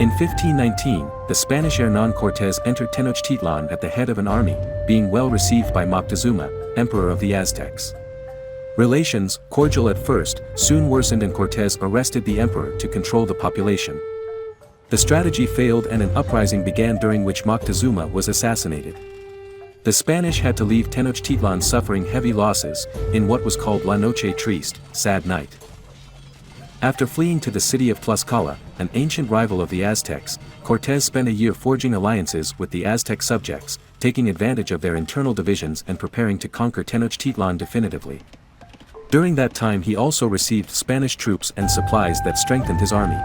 In 1519, the Spanish Hernán Cortés entered Tenochtitlan at the head of an army, being well received by Moctezuma, emperor of the Aztecs. Relations, cordial at first, soon worsened and Cortés arrested the emperor to control the population. The strategy failed and an uprising began during which Moctezuma was assassinated. The Spanish had to leave Tenochtitlan suffering heavy losses, in what was called La Noche Triste, sad night. After fleeing to the city of Tlaxcala, an ancient rival of the Aztecs, Cortés spent a year forging alliances with the Aztec subjects, taking advantage of their internal divisions and preparing to conquer Tenochtitlan definitively. During that time he also received Spanish troops and supplies that strengthened his army.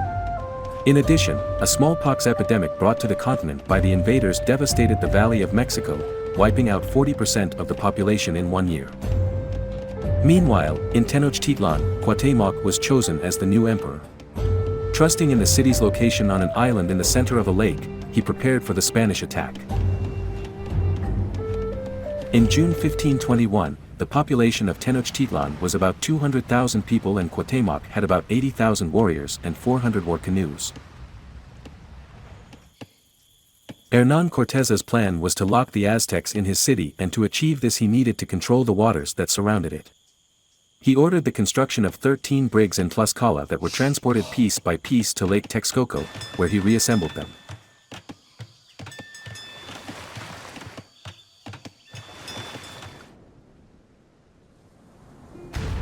In addition, a smallpox epidemic brought to the continent by the invaders devastated the Valley of Mexico, wiping out 40% of the population in 1 year. Meanwhile, in Tenochtitlan, Cuauhtémoc was chosen as the new emperor. Trusting in the city's location on an island in the center of a lake, he prepared for the Spanish attack. In June 1521, the population of Tenochtitlan was about 200,000 people and Cuauhtémoc had about 80,000 warriors and 400 war canoes. Hernán Cortés's plan was to lock the Aztecs in his city, and to achieve this he needed to control the waters that surrounded it. He ordered the construction of 13 brigs in Tlaxcala that were transported piece by piece to Lake Texcoco, where he reassembled them.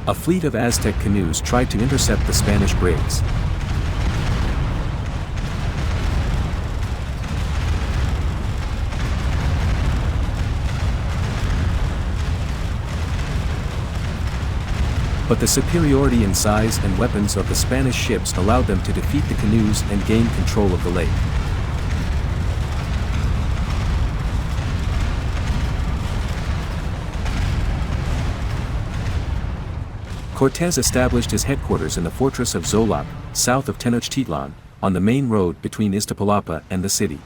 A fleet of Aztec canoes tried to intercept the Spanish brigs. But the superiority in size and weapons of the Spanish ships allowed them to defeat the canoes and gain control of the lake. Cortés established his headquarters in the fortress of Xoloc, south of Tenochtitlan, on the main road between Iztapalapa and the city.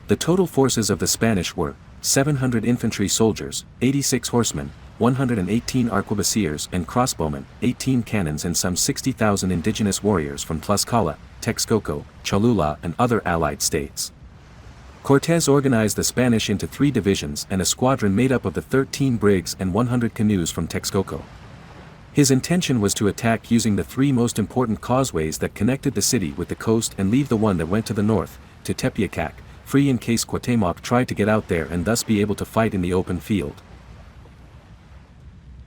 The total forces of the Spanish were 700 infantry soldiers, 86 horsemen, 118 arquebusiers and crossbowmen, 18 cannons and some 60,000 indigenous warriors from Tlaxcala, Texcoco, Cholula and other allied states. Cortés organized the Spanish into 3 divisions and a squadron made up of the 13 brigs and 100 canoes from Texcoco. His intention was to attack using the 3 most important causeways that connected the city with the coast and leave the one that went to the north, to Tepeyacac, free in case Cuauhtémoc tried to get out there and thus be able to fight in the open field.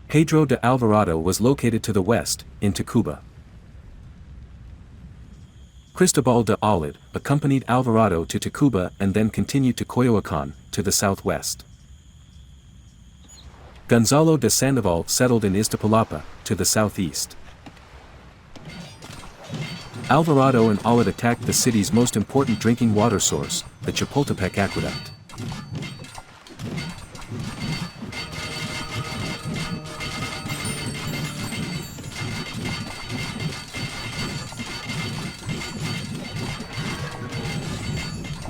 Pedro de Alvarado was located to the west, in Tacuba. Cristobal de Olid accompanied Alvarado to Tacuba and then continued to Coyoacán, to the southwest. Gonzalo de Sandoval settled in Iztapalapa, to the southeast. Alvarado and Olid attacked the city's most important drinking water source, the Chapultepec Aqueduct.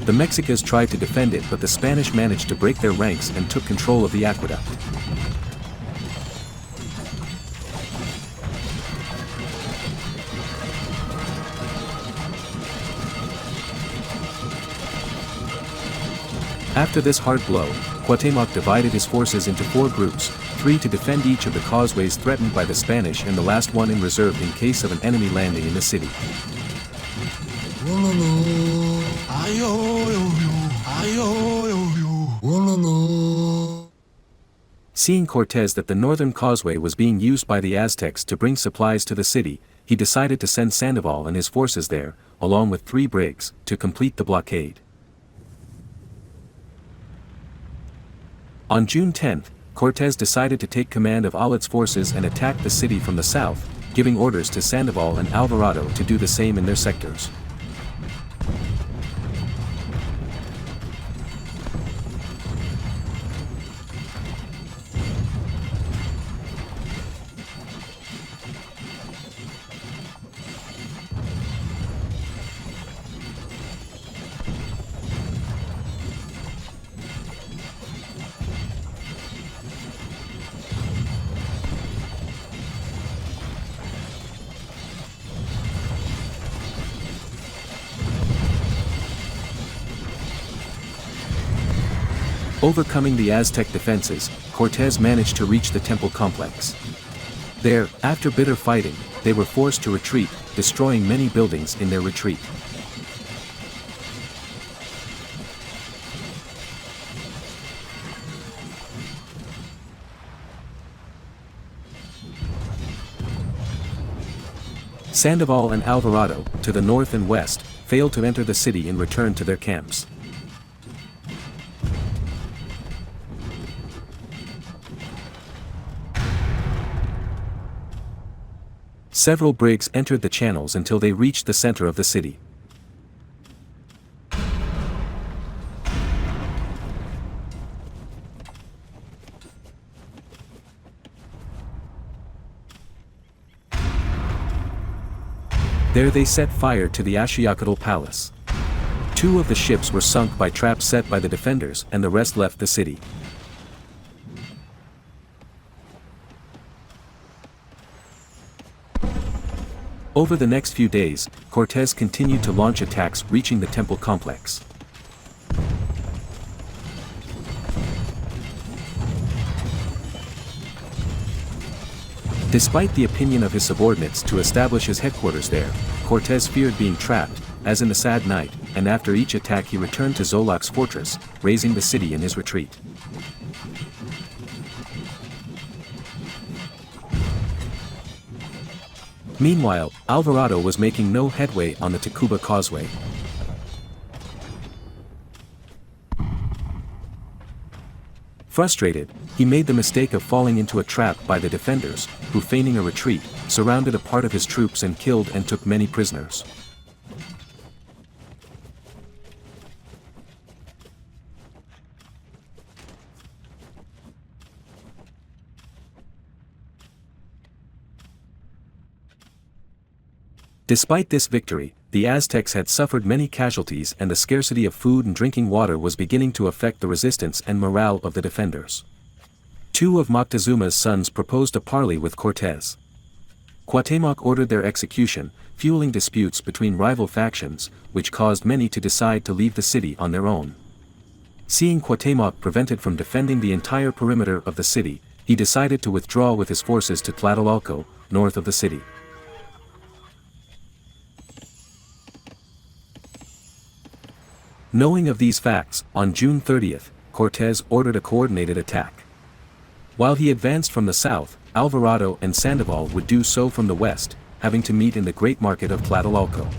The Mexicas tried to defend it, but the Spanish managed to break their ranks and took control of the aqueduct. After this hard blow, Cuauhtémoc divided his forces into 4 groups, 3 to defend each of the causeways threatened by the Spanish and the last one in reserve in case of an enemy landing in the city. Seeing Cortés that the northern causeway was being used by the Aztecs to bring supplies to the city, he decided to send Sandoval and his forces there, along with 3 brigs, to complete the blockade. On June 10, Cortés decided to take command of Olid's forces and attack the city from the south, giving orders to Sandoval and Alvarado to do the same in their sectors. Overcoming the Aztec defenses, Cortés managed to reach the temple complex. There, after bitter fighting, they were forced to retreat, destroying many buildings in their retreat. Sandoval and Alvarado, to the north and west, failed to enter the city and returned to their camps. Several brigs entered the channels until they reached the center of the city. There they set fire to the Axayacatl palace. 2 of the ships were sunk by traps set by the defenders and the rest left the city. Over the next few days, Cortés continued to launch attacks reaching the temple complex. Despite the opinion of his subordinates to establish his headquarters there, Cortés feared being trapped, as in a sad night, and after each attack he returned to Xoloc's fortress, razing the city in his retreat. Meanwhile, Alvarado was making no headway on the Tacuba causeway. Frustrated, he made the mistake of falling into a trap by the defenders, who feigning a retreat, surrounded a part of his troops and killed and took many prisoners. Despite this victory, the Aztecs had suffered many casualties and the scarcity of food and drinking water was beginning to affect the resistance and morale of the defenders. 2 of Moctezuma's sons proposed a parley with Cortés. Cuauhtémoc ordered their execution, fueling disputes between rival factions, which caused many to decide to leave the city on their own. Seeing Cuauhtémoc prevented from defending the entire perimeter of the city, he decided to withdraw with his forces to Tlatelolco, north of the city. Knowing of these facts, on June 30th, Cortés ordered a coordinated attack. While he advanced from the south, Alvarado and Sandoval would do so from the west, having to meet in the great market of Tlatelolco.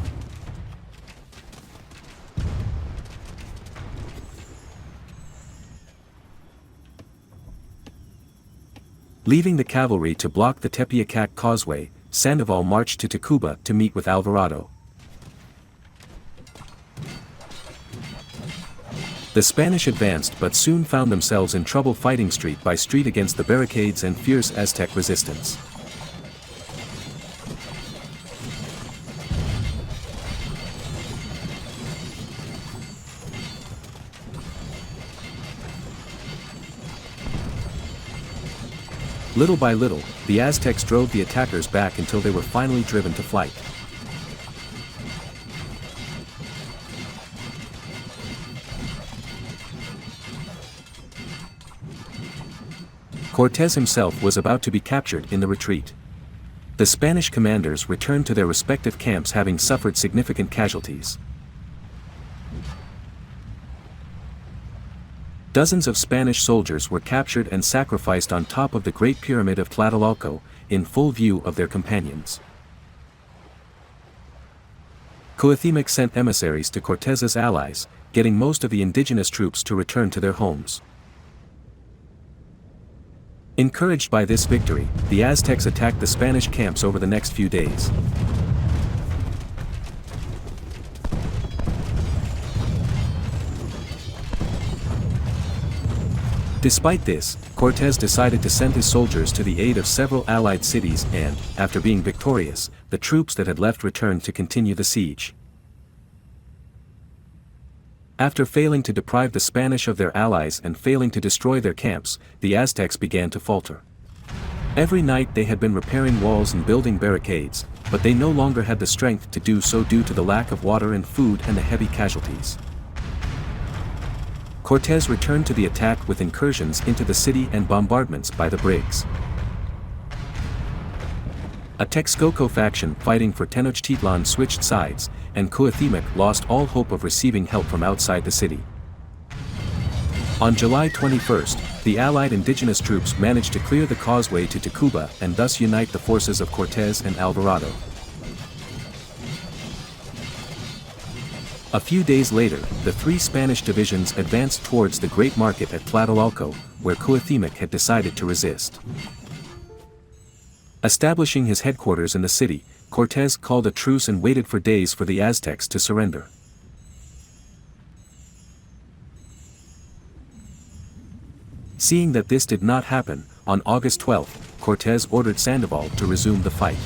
Leaving the cavalry to block the Tepeyacac causeway, Sandoval marched to Tacuba to meet with Alvarado. The Spanish advanced but soon found themselves in trouble fighting street by street against the barricades and fierce Aztec resistance. Little by little, the Aztecs drove the attackers back until they were finally driven to flight. Cortés himself was about to be captured in the retreat. The Spanish commanders returned to their respective camps having suffered significant casualties. Dozens of Spanish soldiers were captured and sacrificed on top of the Great Pyramid of Tlatelolco, in full view of their companions. Cuauhtémoc sent emissaries to Cortés's allies, getting most of the indigenous troops to return to their homes. Encouraged by this victory, the Aztecs attacked the Spanish camps over the next few days. Despite this, Cortés decided to send his soldiers to the aid of several allied cities and, after being victorious, the troops that had left returned to continue the siege. After failing to deprive the Spanish of their allies and failing to destroy their camps, the Aztecs began to falter. Every night they had been repairing walls and building barricades, but they no longer had the strength to do so due to the lack of water and food and the heavy casualties. Cortés returned to the attack with incursions into the city and bombardments by the Briggs. A Texcoco faction fighting for Tenochtitlan switched sides, and Cuauhtémoc lost all hope of receiving help from outside the city. On July 21, the Allied indigenous troops managed to clear the causeway to Tacuba and thus unite the forces of Cortés and Alvarado. A few days later, the three Spanish divisions advanced towards the Great Market at Tlatelolco, where Cuauhtémoc had decided to resist. Establishing his headquarters in the city, Cortés called a truce and waited for days for the Aztecs to surrender. Seeing that this did not happen, on August 12, Cortés ordered Sandoval to resume the fight.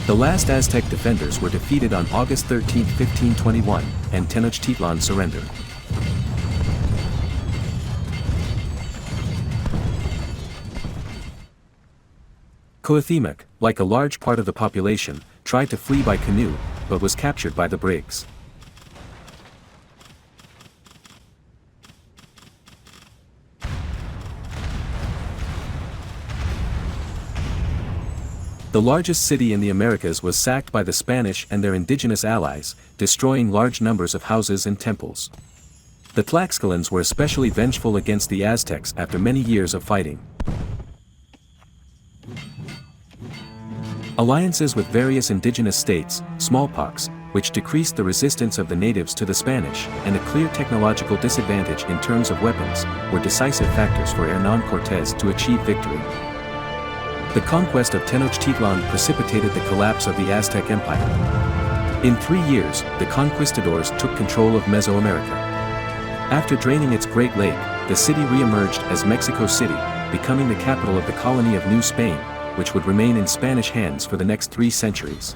The last Aztec defenders were defeated on August 13, 1521, and Tenochtitlan surrendered. Cuauhtémoc, like a large part of the population, tried to flee by canoe, but was captured by the Briggs. The largest city in the Americas was sacked by the Spanish and their indigenous allies, destroying large numbers of houses and temples. The Tlaxcalans were especially vengeful against the Aztecs after many years of fighting. Alliances with various indigenous states, smallpox, which decreased the resistance of the natives to the Spanish, and a clear technological disadvantage in terms of weapons, were decisive factors for Hernán Cortés to achieve victory. The conquest of Tenochtitlan precipitated the collapse of the Aztec Empire. In 3 years, the conquistadors took control of Mesoamerica. After draining its Great Lake, the city re-emerged as Mexico City, becoming the capital of the colony of New Spain, which would remain in Spanish hands for the next 3 centuries.